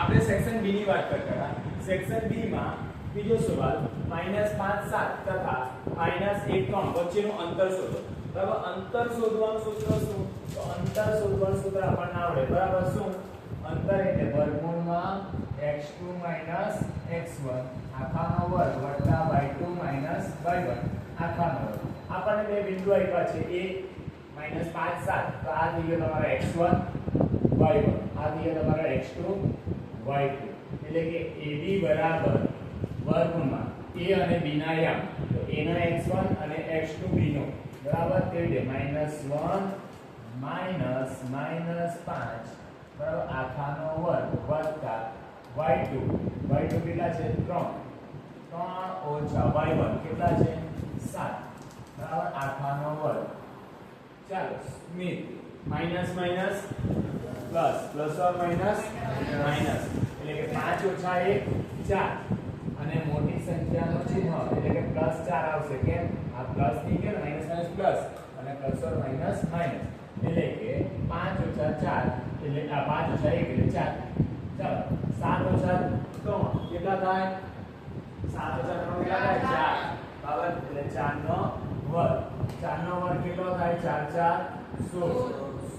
આપણે section B ની વાત કરતા હતા. સેક્શન બી માં બીજો સવાલ -5 7 તથા -1 3 વચ્ચેનું અંતર શોધો. બરાબર, અંતર શોધવાનું સૂત્ર શું? તો અંતર શોધવાનું સૂત્ર આપણને આવડે. બરાબર, શું? અંતર એટલે વર્ગમૂળમાં x2 x1 આખાનો વર્ગ વત્તા y2 y1 આખાનો વર્ગ. આપણને બે બિંદુ આપ્યા છે a -5 7, તો આ થઈ ગયો તમારો x1 y1, આ થઈ ગયો તમારો x2 y2. એટલે કે AB બરાબર વર્ગમાં a અને b ના યામ, તો a નો x1 અને x2 b નો બરાબર તે રીતે -1 -5 બરાબર આખાનો વર્ગ વત્તા y2 કેટલા છે? 3 ઓછા y1 કેટલા છે? 7 બરાબર આખાનો વર્ગ. ચાલો Smit minus minus plus, plus or minus minus, એટલે કે 5 ઓછા 1 4, અને મોટી સંખ્યાનો ચિહ્ન એટલે કે +4 આવશે. કેમ? આ પ્લસ થઈ ગયો, માઈનસ માઈનસ પ્લસ, અને પ્લસ ઓર માઈનસ માઈનસ, એટલે કે 5 ઓછા 4 એટલે આ 5 ઓછા 1 એટલે 4. ચાલો 7 ઓછા 3 કેટલા થાય? 7 ઓછા 3 કેટલા થાય? 4 બરાબર, એટલે 4 નો વર્ગ. 4 નો વર્ગ કેટલો થાય? 4 4 16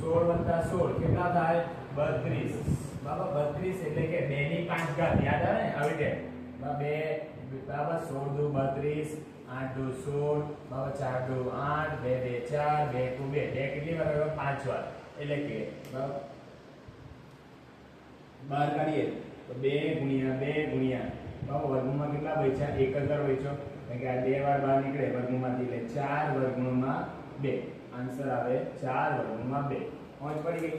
16 16 કેટલા થાય? 32 બરાબર. 32 એટલે કે 2 ની 5 ઘાત. યાદ આવે ને આવી રીતે? 2 બરાબર 16 દુ 32, 8 દુ 16 બરાબર, 4 દુ 8, 2 2 4, 2 2 2 કેટલી વાર આવ્યો? 5 વાર. એટલે કે બરાબર બહાર કાઢીએ તો 2 ગુણ્યા 2 ગુણ્યા બરાબર વર્ગમૂળમાં કેટલા બચ્યા? 1 જ વાર બચ્યો, કારણ કે આ 2 વાર બહાર નીકળે વર્ગમૂળમાંથી, એટલે 4 વર્ગમૂળમાં 2. આન્સર આવે 4 વર્ગમૂળમાં 2. પહોંચ પડી ગઈ.